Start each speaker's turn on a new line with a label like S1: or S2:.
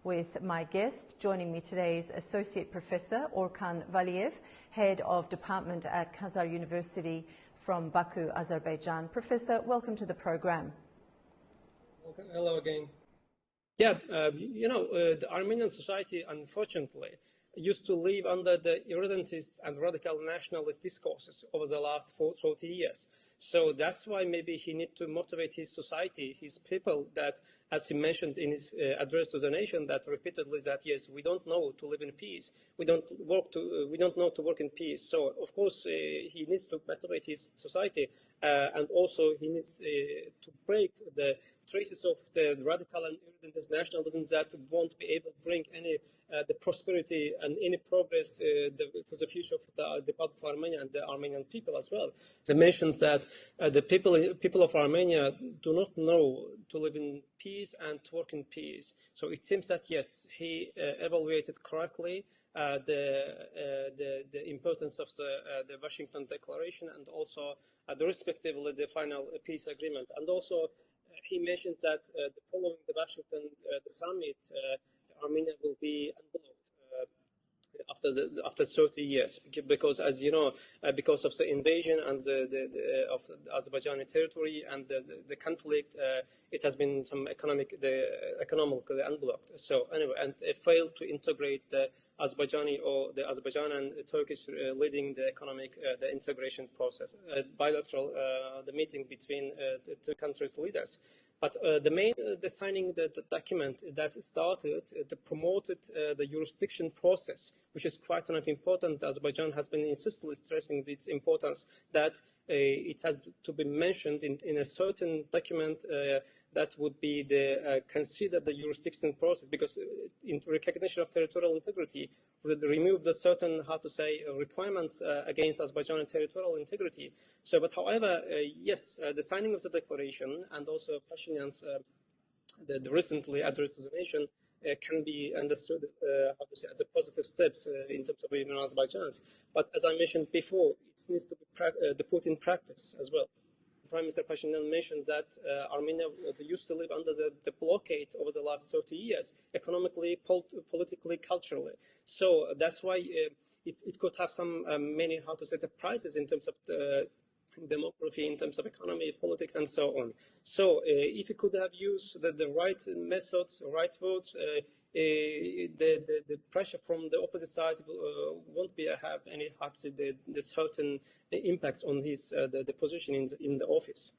S1: with my guest. Joining me today is Associate Professor Orkan Valiev, Head of Department at Khazar University from Baku, Azerbaijan. Professor, welcome to the program.
S2: Okay, hello again. Yeah, the Armenian society, unfortunately, used to live under the irredentist and radical nationalist discourses over the last 40 years. So that's why maybe he needs to motivate his society, his people, that, as he mentioned in his address to the nation, that repeatedly that, yes, we don't know to live in peace. We don't know to work in peace. So, of course, he needs to motivate his society, and also he needs to break the traces of the radical and irredentist nationalism that won't be able to bring any the prosperity and any progress to the future of the Republic of Armenia and the Armenian people as well. They mentioned that the people of Armenia do not know to live in peace and to work in peace. So it seems that, yes, he evaluated correctly the importance of the Washington Declaration and also respectively the final peace agreement. And also he mentioned that following the Washington the summit, Armenia will be unblocked after 30 years, because, as you know, because of the invasion and of the Azerbaijani territory and the conflict, it has been economically unblocked. So anyway, and it failed to integrate the Azerbaijan and Turkish leading the economic the integration process, bilateral the meeting between the two countries' leaders. But the signing the document that started, promoted the jurisdiction process, which is quite important. Azerbaijan has been insistently stressing its importance that it has to be mentioned in a certain document that would be consider the jurisdiction process, because in recognition of territorial integrity would remove the certain, requirements against Azerbaijani territorial integrity. So, but however, yes, the signing of the declaration and also Pashinyan's the recently addressed to the nation can be understood as a positive steps in terms of even Azerbaijan's. But as I mentioned before, it needs to be put in practice as well. Prime Minister Pashinyan mentioned that Armenia used to live under the blockade over the last 30 years, economically, politically, culturally. So that's why it could have some many, the prices in terms of demography, in terms of economy, politics, and so on. So if it could have used the right methods, right votes, the pressure from the opposite side won't have any the certain impacts on his the position in the office.